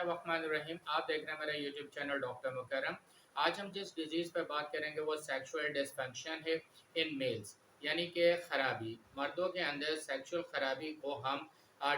बिस्मिल्लाहिर्रहमानिर्रहीम। आप देख रहे हैं मेरा यूट्यूब चैनल डॉक्टर मुकर्रम। आज हम जिस डिजीज़ पर बात करेंगे वो सेक्सुअल डिसफंक्शन है इन मेल्स, यानी कि खराबी, मर्दों के अंदर सेक्सुअल खराबी को हम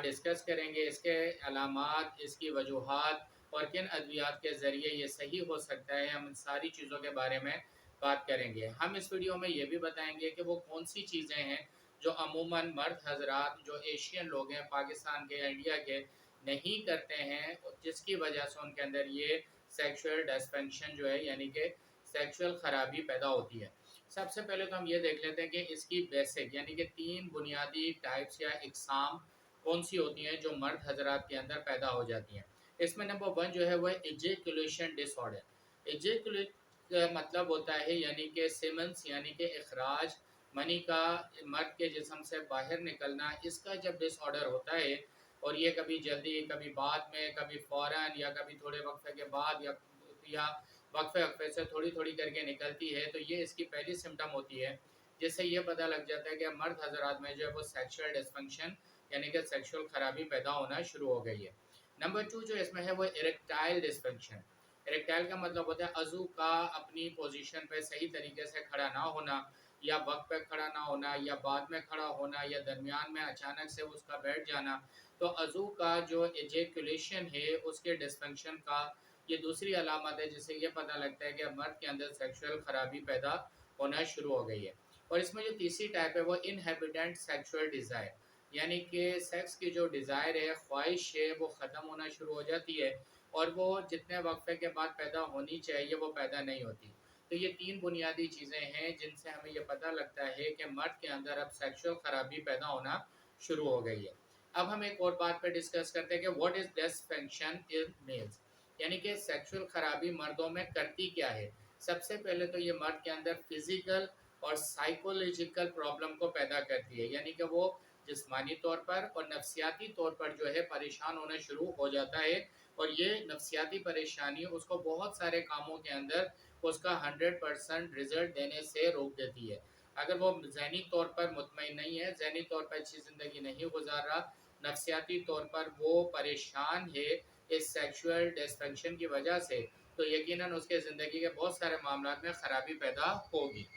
डिस्कस करेंगे। इसके अलामात, इसकी वजूहात और किन अद्वियात के ज़रिए ये सही हो सकता है, हम इन सारी चीज़ों के बारे में बात करेंगे। हम इस वीडियो में ये भी बताएंगे कि वो कौन सी चीज़ें हैं जो अमूमन मर्द हजरात जो एशियन लोग हैं, पाकिस्तान के या इंडिया के, नहीं करते हैं, जिसकी वजह से उनके अंदर ये सेक्सुअल डिसफंक्शन जो है यानी कि सेक्सुअल खराबी पैदा होती है। सबसे पहले तो हम ये देख लेते हैं कि इसकी बेसिक यानी कि तीन बुनियादी टाइप्स या इकसाम कौन सी होती हैं जो मर्द हजरात के अंदर पैदा हो जाती हैं। इसमें नंबर वन जो है वह इजेकुलेशन डिसऑर्डर। इजेकुलेट का मतलब होता है यानी कि सेमेंस यानी कि अखराज, मनी का मर्द के जिस्म से बाहर निकलना, इसका जब डिसऑर्डर होता है और ये कभी जल्दी, कभी बाद में, कभी फ़ौरन या कभी थोड़े वक्फे के बाद या वक्फे वक्फे से थोड़ी थोड़ी करके निकलती है, तो ये इसकी पहली सिम्टम होती है, जिससे ये पता लग जाता है कि मर्द हजरात में जो है वो सेक्सुअल डिसफंक्शन यानी कि सेक्सुअल खराबी पैदा होना शुरू हो गई है। नंबर टू जो इसमें है वो इरेक्टाइल डिसफंक्शन। इरेक्टाइल का मतलब होता है अज़ू का अपनी पोजीशन पे सही तरीके से खड़ा ना होना, या वक्त पे खड़ा ना होना, या बाद में खड़ा होना, या दरमियान में अचानक से उसका बैठ जाना। तो अज़ू का जो एजेकुलेशन है उसके डिसफंक्शन का ये दूसरी अलामत है, जिससे ये पता लगता है कि मर्द के अंदर सेक्सुअल खराबी पैदा होना शुरू हो गई है। और इसमें जो तीसरी टाइप है वो इनहेबिटेंट सेक्सुअल डिज़ायर, यानी कि सेक्स की जो डिज़ायर है, ख्वाहिश है, वो ख़त्म होना शुरू हो जाती है और वो जितने वक्फे के बाद पैदा होनी चाहिए वो पैदा नहीं होती। तो ये तीन बुनियादी चीज़ें हैं जिनसे हमें ये पता लगता है कि मर्द के अंदर अब सेक्सुअल खराबी पैदा होना शुरू हो गई है। अब हम एक और बात पे डिस्कस करते हैं कि what is dysfunction in males, यानी कि सेक्सुअल खराबी मर्दों में करती क्या है। सबसे पहले तो ये मर्द के अंदर फिजिकल और साइकोलॉजिकल प्रॉब्लम को पैदा करती है, यानी कि वो जिस्मानी तौर पर और नफ्सियाती तौर पर जो है परेशान होना शुरू हो जाता है। और ये नफ्सियाती परेशानी उसको बहुत सारे कामों के अंदर उसका 100% रिजल्ट देने से रोक देती है। अगर वो जहनी तौर पर मुतमईन नहीं है, जहनी तौर पर अच्छी ज़िंदगी नहीं गुजार रहा, नफ्सियाती तौर पर वो परेशान है इस सेक्सुअल डिसफंक्शन की वजह से, तो यकीनन उसके ज़िंदगी के बहुत सारे मामला में ख़राबी पैदा होगी।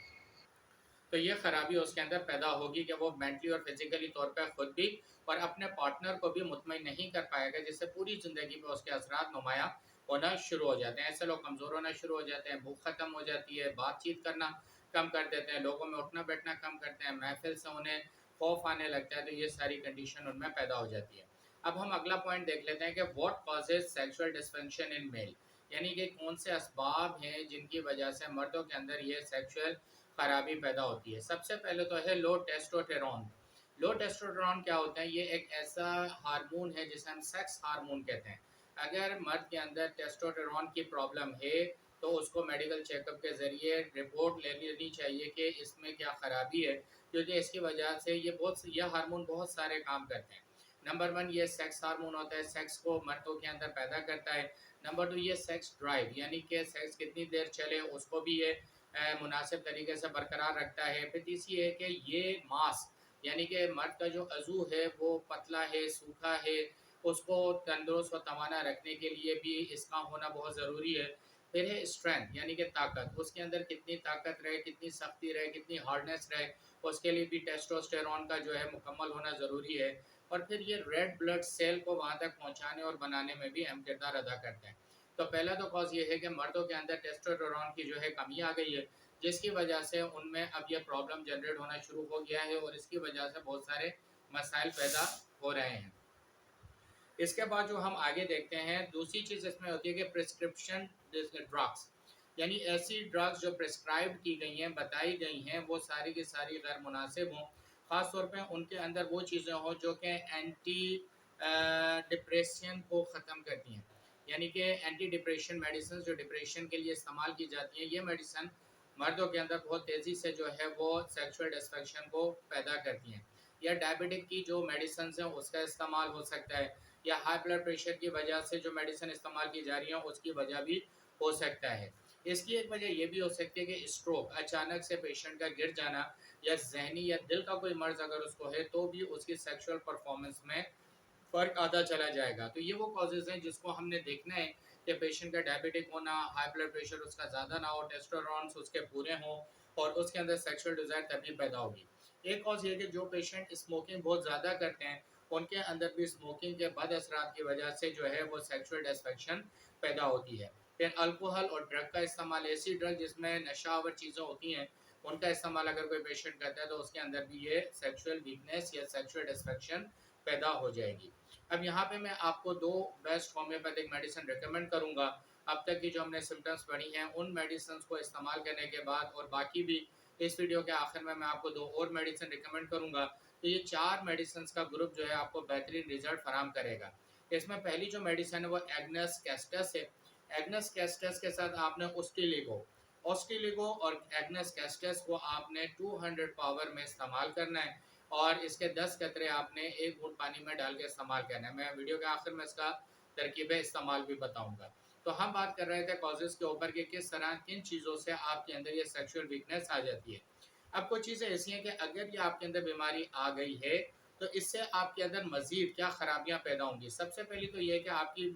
तो ये खराबी उसके अंदर पैदा होगी कि वो मेंटली और फिजिकली तौर पर खुद भी और अपने पार्टनर को भी मुतमईन नहीं कर पाएगा, जिससे पूरी ज़िंदगी में उसके असरात नुमाया होना शुरू हो जाते हैं। ऐसे लोग कमज़ोर होना शुरू हो जाते हैं, भूख ख़त्म हो जाती है, बातचीत करना कम कर देते हैं, लोगों में उठना बैठना कम करते हैं, महफिल से उन्हें खौफ आने लगता है। तो ये सारी कंडीशन उनमें पैदा हो जाती है। अब हम अगला पॉइंट देख लेते हैं कि what causes sexual dysfunction in male, यानी कि कौन से असबाब हैं जिनकी वजह से मर्दों के अंदर ये सेक्सुअल खराबी पैदा होती है। सबसे पहले तो है लो टेस्टोस्टेरोन। लो टेस्टोस्टेरोन क्या होता है? ये एक ऐसा हार्मोन है जिसे हम सेक्स हार्मोन कहते हैं। अगर मर्द के अंदर टेस्टोस्टेरोन की प्रॉब्लम है तो उसको मेडिकल चेकअप के ज़रिए रिपोर्ट ले लेनी चाहिए कि इसमें क्या ख़राबी है, क्योंकि इसकी वजह से ये हार्मोन बहुत सारे काम करते हैं। नंबर वन, ये सेक्स हार्मोन होता है, सेक्स को मर्दों के अंदर पैदा करता है। नंबर टू, ये सेक्स ड्राइव यानी कि सेक्स कितनी देर चले उसको भी ये मुनासिब तरीके से बरकरार रखता है। फिर तीसरी है कि ये मांस, यानी कि मर्द का जो अज़ू है वो पतला है, सूखा है, उसको तंदुरुस्त व तवाना रखने के लिए भी इसका होना बहुत ज़रूरी है। फिर है स्ट्रेंथ यानी कि ताकत, उसके अंदर कितनी ताकत रहे, कितनी सख्ती रहे, कितनी हार्डनेस रहे, उसके लिए भी टेस्टोस्टेरोन का जो है मुकम्मल होना ज़रूरी है। और फिर ये रेड ब्लड सेल को वहाँ तक पहुँचाने और बनाने में भी अहम किरदार अदा करते हैं। तो पहला तो कॉज़ ये है कि मर्दों के अंदर टेस्टोस्टेरोन की जो है कमी आ गई है, जिसकी वजह से उनमें अब ये प्रॉब्लम जनरेट होना शुरू हो गया है और इसकी वजह से बहुत सारे मसाइल पैदा हो रहे हैं। इसके बाद जो हम आगे देखते हैं, दूसरी चीज़ इसमें होती है कि प्रिस्क्रिप्शन ड्रग्स, यानी ऐसी ड्रग्स जो प्रिस्क्राइब की गई हैं, बताई गई हैं, वो सारी की सारी गैर मुनासिब हों। ख़ास तौर पे उनके अंदर वो चीज़ें हों जो कि एंटी डिप्रेशन को ख़त्म करती हैं, यानी कि एंटी डिप्रेशन मेडिसिन जो डिप्रेशन के लिए इस्तेमाल की जाती हैं, ये मेडिसिन मर्दों के अंदर बहुत तेज़ी से जो है वो सेक्सुअल डिसफंक्शन को पैदा करती हैं। या डायबिटिक की जो मेडिसिन हैं उसका इस्तेमाल हो सकता है, या हाई ब्लड प्रेशर की वजह से जो मेडिसिन इस्तेमाल की जा रही है उसकी वजह भी हो सकता है। इसकी एक वजह ये भी हो सकती है कि स्ट्रोक, अचानक से पेशेंट का गिर जाना, या जहनी या दिल का कोई मर्ज़ अगर उसको है तो भी उसकी सेक्सुअल परफॉर्मेंस में फ़र्क आता चला जाएगा। तो ये वो कॉजेज़ हैं जिसको हमने देखना है कि पेशेंट का डायबिटिक होना, हाई ब्लड प्रेशर उसका ज़्यादा ना हो, टेस्टोस्टेरोन्स उसके पूरे हों और उसके अंदर सेक्सुअल डिज़ायर तभी पैदा होगी। एक कॉज़ ये है कि जो पेशेंट स्मोकिंग बहुत ज़्यादा करते हैं, उनके अंदर भी स्मोकिंग के बद असरात की वजह से जो है वो सेक्सुअल डिसफंक्शन पैदा होती है। फिर अल्कोहल और ड्रग का इस्तेमाल, ऐसी ड्रग जिसमें नशावर चीज़ें होती हैं, उनका इस्तेमाल अगर कोई पेशेंट करता है तो उसके अंदर भी ये सेक्सुअल वीकनेस या सेक्सुअल डिसफंक्शन पैदा हो जाएगी। अब यहाँ पे मैं आपको 2 बेस्ट होम्योपैथिक मेडिसिन रिकमेंड करूँगा। अब तक की जो हमने सिम्पटम्स पढ़ी हैं, उन मेडिसिन्स को इस्तेमाल करने के बाद और बाकी भी इस वीडियो के आखिर में मैं आपको 2 और मेडिसिन रिकमेंड करूँगा। तो ये 4 मेडिसिन्स का ग्रुप जो है आपको बेहतरीन रिज़ल्ट फराहम करेगा। इसमें पहली जो मेडिसिन है वो एग्नेस कैस्टस है। एग्नेस कैस्टस के साथ आपने ऑस्टिलिगो और एग्नेस कैस्टस को आपने 200 पावर में इस्तेमाल करना है और इसके 10 कतरे आपने 1 घूंट पानी में डाल के इस्तेमाल करना है। मैं वीडियो के आखिर में इसका तरकीब इस्तेमाल भी बताऊंगा। तो हम बात कर रहे थे कॉजेज़ के ऊपर कि किस तरह किन चीज़ों से आपके अंदर ये सेक्सुअल वीकनेस आ जाती है। अब कुछ चीज़ें ऐसी हैं कि अगर ये आपके अंदर बीमारी आ गई है, तो इससे आपके अंदर मज़ीद क्या खराबियाँ पैदा होंगी। सबसे पहली तो ये है कि आपकी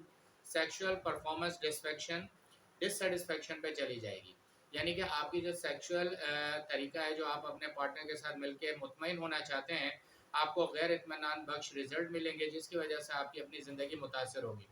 सेक्सुअल परफॉर्मेंस डिससैटिस्फैक्शन पे चली जाएगी। यानी कि आपकी जो सेक्सुअल तरीका है, जो आप अपने पार्टनर के साथ मिलके मुतमईन होना चाहते हैं, आपको गैर इत्मीनान बख्श रिज़ल्ट मिलेंगे, जिसकी वजह से आपकी अपनी ज़िंदगी मुतासर होगी।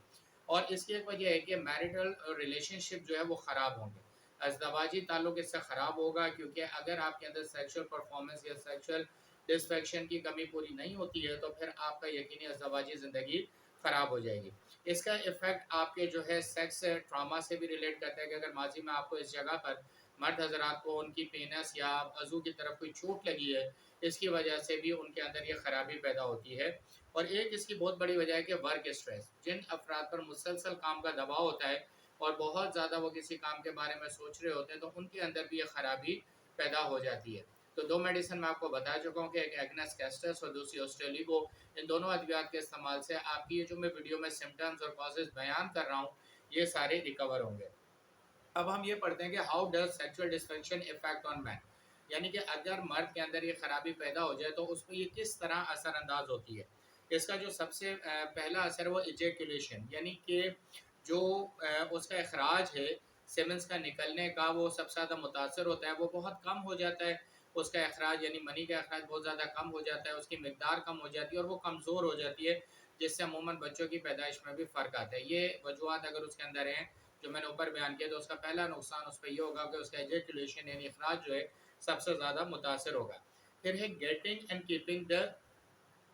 और इसकी एक वजह है कि मैरिटल रिलेशनशिप जो है वो ख़राब होंगे। अज़दवाजी ताल्लुक इससे ख़राब होगा, क्योंकि अगर आपके अंदर सेक्सुअल परफॉर्मेंस या सेक्सुअल डिसफेक्शन की कमी पूरी नहीं होती है, तो फिर आपका यकीनी अज़दवाजी ज़िंदगी ख़राब हो जाएगी। इसका इफ़ेक्ट आपके जो है सेक्स ट्रॉमा से भी रिलेट करता है कि अगर माजी में आपको इस जगह पर मर्द हज़रात को उनकी पेनस या अज़ू की तरफ कोई चोट लगी है, इसकी वजह से भी उनके अंदर ये ख़राबी पैदा होती है। और एक इसकी बहुत बड़ी वजह है कि वर्क स्ट्रेस। जिन अफराद पर मुसलसल काम का दबाव होता है और बहुत ज़्यादा वो किसी काम के बारे में सोच रहे होते हैं, तो उनके अंदर भी ये खराबी पैदा हो जाती है। तो 2 मेडिसिन मैं आपको बता चुका हूँ कि एक एग्नेस कैस्टस और दूसरी ऑस्ट्रेलिगो। इन दोनों अद्वियात के इस्तेमाल से आपकी ये जो मैं वीडियो में सिम्टम्स और कॉजेज़ बयान कर रहा हूँ, ये सारे रिकवर होंगे। अब हम ये पढ़ते हैं कि how does sexual dysfunction effect on man. यानी कि अगर मर्द के अंदर ये खराबी पैदा हो जाए तो उस पे ये किस तरह असरअंदाज होती है। इसका जो सबसे पहला असर है वो इजैकुलेशन, यानी कि जो उसका इखराज है, सेमेंस का निकलने का, वो सबसे ज़्यादा मुतासर होता है, वो बहुत कम हो जाता है। उसका इखराज यानी मनी का इखराज बहुत ज़्यादा कम हो जाता है, उसकी मिकदार कम हो जाती है और वो कमज़ोर हो जाती है, जिससे अमूमन बच्चों की पैदाइश में भी फ़र्क आता है। ये वजूहत अगर उसके अंदर हैं जो मैंने ऊपर बयान किया, तो उसका पहला नुकसान उस पर यह होगा कि उसका एजैकुलेशन यानी इखराज जो है सबसे ज़्यादा मुतासर होगा। फिर है गेटिंग एंड कीपिंग द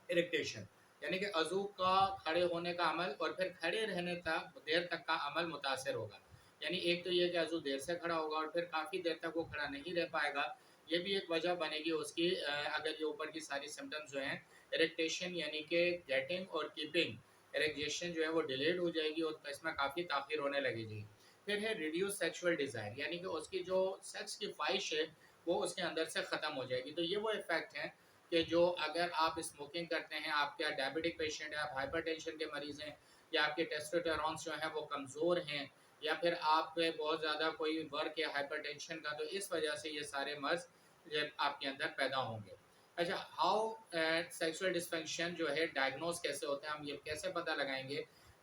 इरिक्टेशन, यानी कि अज़ू का खड़े होने का अमल और फिर खड़े रहने तक देर तक का अमल मुतासर होगा। यानी एक तो ये कि अज़ू देर से खड़ा होगा और फिर काफ़ी देर तक वो खड़ा नहीं रह पाएगा। ये भी एक वजह बनेगी उसकी। अगर ये ऊपर की सारी सिम्टम्स जो हैं, इरिक्टेशन यानी कि गेटिंग और कीपिंग, इरिक्टेशन जो है वो डिलेड हो जाएगी और इसमें काफ़ी ताख़ीर होने लगेगी। फिर है रिड्यूस सेक्सुअल डिज़ायर, यानी कि उसकी जो सेक्स की ख्वाहिश है वो उसके अंदर से ख़त्म हो जाएगी। तो ये वो इफ़ेक्ट हैं कि जो अगर आप स्मोकिंग करते हैं, आप क्या डायबिटिक पेशेंट हैं, आप हाइपरटेंशन के मरीज़ हैं, या आपके टेस्टोस्टेरोन्स जो हैं वो कमज़ोर हैं, या फिर आप पे बहुत ज़्यादा कोई वर्क या हाइपरटेंशन का, तो इस वजह से ये सारे मर्ज़ जो आपके अंदर पैदा होंगे। अच्छा, हाउ सेक्सुअल डिस्फंक्शन जो है डायग्नोज़ कैसे होते हैं, हम ये कैसे पता लगाएँगे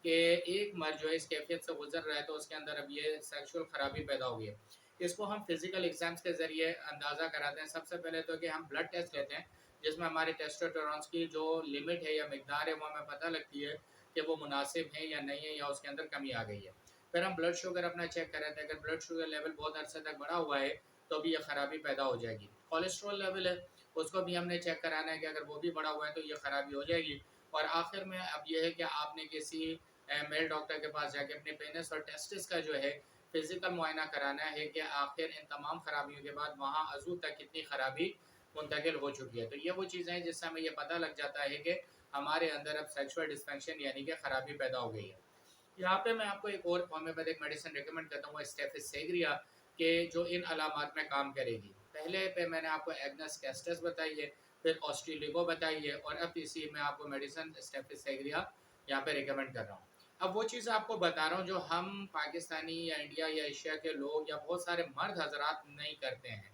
कि एक मर्द जो है इस कैफ़ियत से गुज़र रहा है तो उसके अंदर अब ये सेक्सुअल ख़राबी पैदा हो गई है। इसको हम फ़िज़िकल एग्ज़ाम्स के ज़रिए अंदाज़ा कराते हैं। सबसे पहले तो कि हम ब्लड टेस्ट लेते हैं, जिसमें हमारे टेस्टोस्टेरोन्स की जो लिमिट है या मिकदार है वो हमें पता लगती है कि वो मुनासिब है या नहीं है, या उसके अंदर कमी आ गई है। फिर हम ब्लड शुगर अपना चेक कराते हैं। अगर ब्लड शुगर लेवल बहुत अरसे तक बढ़ा हुआ है तो भी ये ख़राबी पैदा हो जाएगी। कोलेस्ट्रॉल लेवल है, उसको भी हमने चेक कराना है कि अगर वो भी बढ़ा हुआ है तो ये ख़राबी हो जाएगी। और आखिर में अब ये है कि आपने किसी मेल डॉक्टर के पास जाके अपने पेनिस और टेस्टिस का जो है फिज़िकल मुआयना कराना है कि आखिर इन तमाम खराबियों के बाद वहाँ अज़ू तक कितनी खराबी मुंतकिल हो चुकी है। तो ये वो चीज़ें हैं जिससे हमें ये पता लग जाता है कि हमारे अंदर अब सेक्सुअल डिस्फंक्शन यानी कि खराबी पैदा हो गई है। यहाँ पे मैं आपको एक और होम्योपैथिक मेडिसिन रिकमेंड करता हूँ, स्टेफिस सेग्रिया, के जो इन अलामात में काम करेगी। पहले पे मैंने आपको एग्नेस कैस्टस बताई है, फिर ऑस्ट्रेलिगो बताई है, और अब इसी में आपको मेडिसिन स्टेफिस सेग्रिया यहाँ पे रिकमेंड कर रहा हूँ। अब वो चीज़ आपको बता रहा हूँ जो हम पाकिस्तानी या इंडिया या एशिया के लोग या बहुत सारे मर्द हजरात नहीं करते हैं,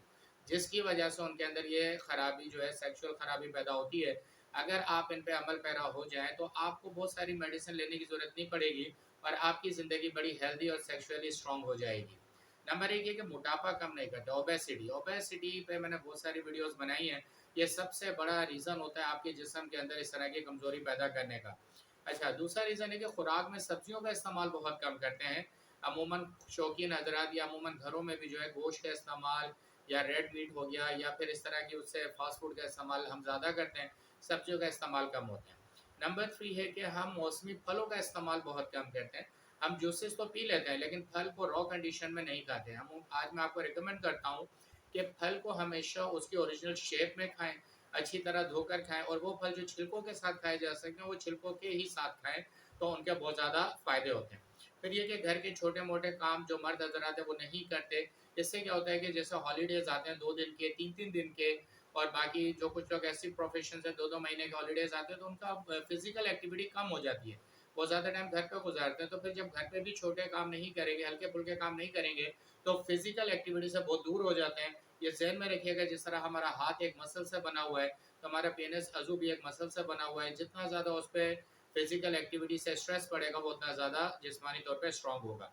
जिसकी वजह से उनके अंदर ये खराबी जो है सेक्सुअल खराबी पैदा होती है। अगर आप इन पे अमल पैरा हो जाएँ तो आपको बहुत सारी मेडिसिन लेने की ज़रूरत नहीं पड़ेगी और आपकी ज़िंदगी बड़ी हेल्दी और सेक्सुअली स्ट्रॉन्ग हो जाएगी। नंबर 1 ये कि मोटापा कम नहीं करता, ओबेसिटी। ओबेसिटी पे मैंने बहुत सारी वीडियोज़ बनाई हैं। ये सबसे बड़ा रीज़न होता है आपके जिस्म के अंदर इस तरह की कमज़ोरी पैदा करने का। अच्छा, दूसरा रीज़न है कि खुराक में सब्जियों का इस्तेमाल बहुत कम करते हैं। अमूमन शौकीन हज़रात या अमूमन घरों में भी जो है गोश्त का इस्तेमाल या रेड मीट हो गया या फिर इस तरह की उससे फ़ास्ट फ़ूड का इस्तेमाल हम ज़्यादा करते हैं, सब्जियों का इस्तेमाल कम होता है। नंबर 3 है कि हम मौसमी फलों का इस्तेमाल बहुत कम करते हैं। हम जूसेस तो पी लेते हैं लेकिन फल को रॉ कंडीशन में नहीं खाते हैं। हम आज मैं आपको रिकमेंड करता हूँ कि फल को हमेशा उसकी ओरिजिनल शेप में खाएँ, अच्छी तरह धोकर खाएँ और वो फल जो छिलकों के साथ खाए जा सकते हैं, वो छिलकों के ही साथ खाएँ, तो उनके बहुत ज़्यादा फ़ायदे होते हैं। फिर ये कि घर के छोटे-मोटे काम जो मर्द हज़रात हैं वो नहीं करते, इससे क्या होता है कि जैसे हॉलिडेज़ आते हैं 2 दिन के, 3-3 दिन के और बाकी जो कुछ लोग ऐसी प्रोफ़ेशंस हैं 2-2 महीने के हॉलिडेज़ आते हैं तो उनका फ़िज़िकल एक्टिविटी कम हो जाती है। वो ज़्यादा टाइम घर पे गुज़ारते हैं, तो फिर जब घर पे भी छोटे काम नहीं करेंगे, हल्के-फुल्के काम नहीं करेंगे, तो फ़िज़िकल एक्टिविटी से बहुत दूर हो जाते हैं। ये ज़हन में रखिएगा जिस तरह हमारा हाथ एक मसल से बना हुआ है, तो हमारा पेनिस अज़ू भी एक मसल से बना हुआ है। जितना ज़्यादा उस पे फ़िज़िकल एक्टिविटी से स्ट्रेस पड़ेगा, वो उतना ज़्यादा जिस्मानी तौर पे स्ट्रॉन्ग होगा।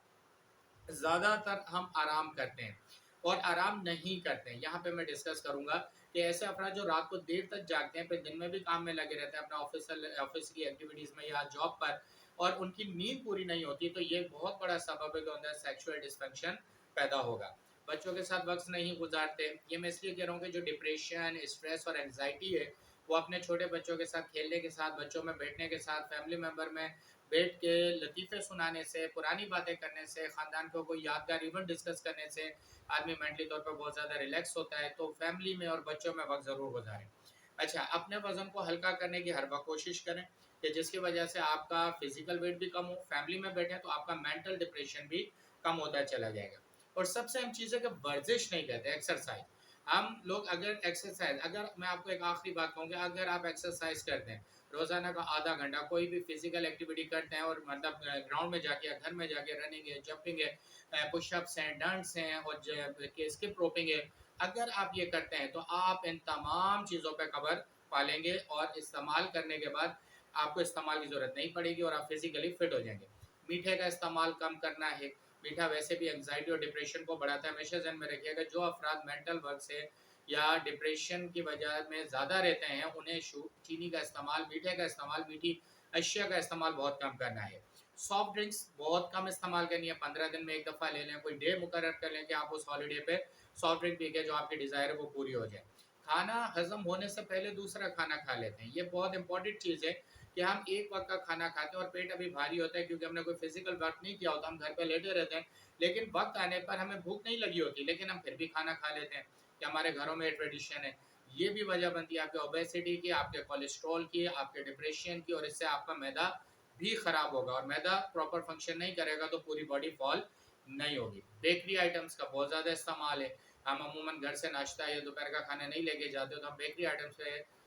ज़्यादातर हम आराम करते हैं और आराम नहीं करते हैं। यहाँ पे मैं डिस्कस करूँगा कि ऐसे अफ़राद जो रात को देर तक जागते हैं, फिर दिन में भी काम में लगे रहते हैं, अपना ऑफ़िस की एक्टिविटीज़ में या जॉब पर और उनकी नींद पूरी नहीं होती, तो ये बहुत बड़ा सबब है कि उनका सेक्सुअल डिस्फंक्शन पैदा होगा। बच्चों के साथ वक़्त नहीं गुज़ारते, ये मैं इसलिए कह रहा हूँ कि जो डिप्रेशन, स्ट्रेस और एंग्ज़ायटी है, वो अपने छोटे बच्चों के साथ खेलने के साथ, बच्चों में बैठने के साथ, फैमिली मेंबर में बैठ के लतीफ़े सुनाने से, पुरानी बातें करने से, ख़ानदान को कोई यादगार इवेंट डिस्कस करने से आदमी मेंटली तौर पर बहुत ज़्यादा रिलैक्स होता है, तो फैमिली में और बच्चों में वक़्त ज़रूर गुज़ारें। अच्छा, अपने वज़न को हल्का करने की हर वक़्त कोशिश करें कि जिसकी वजह से आपका फ़िज़िकल वेट भी कम हो, फैमिली में बैठें तो आपका मेंटल डिप्रेशन भी कम होता चला जाएगा। और सबसे अहम चीज़ है कि वर्जिश नहीं कहते, एक्सरसाइज़। हम लोग अगर एक्सरसाइज़ अगर मैं आपको एक आखिरी बात कहूँगा, अगर आप एक्सरसाइज़ करते हैं, रोज़ाना का आधा घंटा कोई भी फिज़िकल एक्टिविटी करते हैं और मतलब ग्राउंड में जाके या घर में जाके रनिंग है, जंपिंग है, पुशअप्स हैं, डंट्स हैं और स्किप रोपिंग है, अगर आप ये करते हैं तो आप इन तमाम चीज़ों पे कवर पा लेंगे और इस्तेमाल करने के बाद आपको इस्तेमाल की ज़रूरत नहीं पड़ेगी और आप फिज़िकली फिट हो जाएँगे। मीठे का इस्तेमाल कम करना है, मीठा वैसे भी एंग्ज़ायटी और डिप्रेशन को बढ़ाता है, हमेशा ज़हन में रखिएगा जो अफ़राद मेंटल वर्क से या डिप्रेशन की वजह में ज़्यादा रहते हैं, उन्हें चीनी का इस्तेमाल, मीठे का इस्तेमाल, मीठी अशिया का इस्तेमाल बहुत कम करना है। सॉफ्ट ड्रिंक्स बहुत कम इस्तेमाल करनी है, 15 दिन में 1 दफ़ा ले लें, कोई डे मुकर्रर कर लें कि आप उस हॉलिडे पे सॉफ्ट ड्रिंक पी के जो आपकी डिज़ायर है वो पूरी हो जाए। खाना हज़म होने से पहले दूसरा खाना खा लेते हैं, ये बहुत इंपॉर्टेंट चीज़ है कि हम एक वक़्त का खाना खाते हैं और पेट अभी भारी होता है क्योंकि हमने कोई फिज़िकल वर्क नहीं किया होता, हम घर पे लेटे रहते हैं, लेकिन वक़्त आने पर हमें भूख नहीं लगी होती, लेकिन हम फिर भी खाना खा लेते हैं कि हमारे घरों में ट्रेडिशन है। ये भी वजह बनती है आपके ओबेसिटी की, आपके कोलेस्ट्रॉल की, आपके डिप्रेशन की और इससे आपका मैदा भी खराब होगा और मैदा प्रॉपर फंक्शन नहीं करेगा तो पूरी बॉडी फॉल नहीं होगी। बेकरी आइटम्स का बहुत ज़्यादा इस्तेमाल है। हम अमूमन घर से नाश्ता या दोपहर का खाना नहीं लेके जाते तो हम बेकरी आइटम्स पे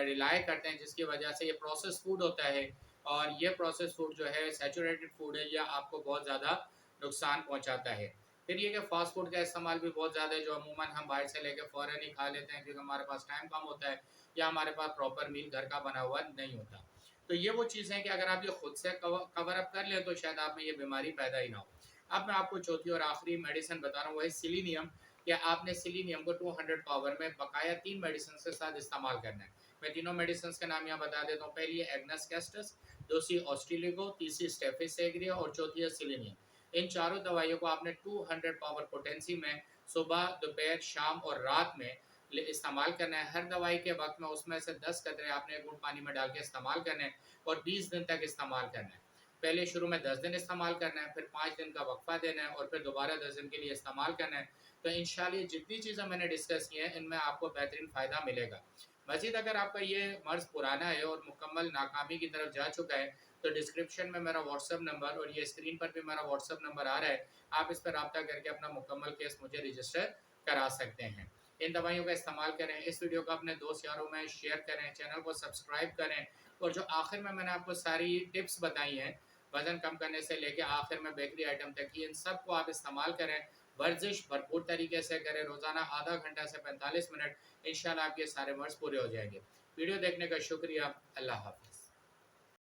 रिलाय करते हैं जिसकी वजह से ये प्रोसेस फूड होता है और ये प्रोसेस फूड जो है सैचुरेटेड फूड है, यह आपको बहुत ज़्यादा नुकसान पहुँचाता है। फिर ये कि फ़ास्ट फूड का इस्तेमाल भी बहुत ज़्यादा है जो अमूमन हम बाहर से लेके फ़ौरन ही खा लेते हैं क्योंकि हमारे पास टाइम कम होता है या हमारे पास प्रॉपर मील घर का बना हुआ नहीं होता। तो ये वो चीज़ें हैं कि अगर आप ये खुद से कवर अप कर लें तो शायद आप में ये बीमारी पैदा ही ना हो। अब मैं आपको चौथी और आखिरी मेडिसिन बता रहा हूँ, वो है सेलेनियम। कि आपने सेलेनियम को 200 पावर में बकाया 3 मेडिसिन के साथ इस्तेमाल करना है। मैं तीनों मेडिसिन के नाम यहाँ बता देता हूँ। पहली है एग्नस कैस्टस, दूसरी ऑस्ट्रेलिगो, तीसरी स्टेफिस एग्रिया और चौथी है सेलेनियम। इन चारों दवाइयों को आपने 200 पावर पोटेंसी में सुबह, दोपहर, शाम और रात में इस्तेमाल करना है। हर दवाई के वक्त में उसमें से 10 कतरे आपने घूंट पानी में डाल के इस्तेमाल करना है और 20 दिन तक इस्तेमाल करना है। पहले शुरू में 10 दिन इस्तेमाल करना है, फिर 5 दिन का वक्फा देना है और फिर दोबारा 10 दिन के लिए इस्तेमाल करना है। तो इंशाल्लाह जितनी चीज़ें मैंने डिस्कस की हैं इनमें आपको बेहतरीन फ़ायदा मिलेगा। मज़ीद अगर आपका ये मर्ज़ पुराना है और मुकम्मल नाकामी की तरफ जा चुका है तो डिस्क्रिप्शन में मेरा व्हाट्सएप नंबर और ये स्क्रीन पर भी मेरा व्हाट्सएप नंबर आ रहा है, आप इस पर रब्ता करके अपना मुकम्मल केस मुझे रजिस्टर करा सकते हैं। इन दवाइयों का इस्तेमाल करें, इस वीडियो को अपने दोस्त यारों में शेयर करें, चैनल को सब्सक्राइब करें और जो आखिर में मैंने आपको सारी टिप्स बताई हैं वज़न कम करने से लेके आखिर में बेकरी आइटम तक की, इन सब को आप इस्तेमाल करें। वर्जिश भरपूर तरीके से करें, रोज़ाना आधा घंटा से 45 मिनट, इंशाल्लाह आपके सारे मर्ज़ पूरे हो जाएंगे। वीडियो देखने का शुक्रिया। अल्लाह हाफ़िज़।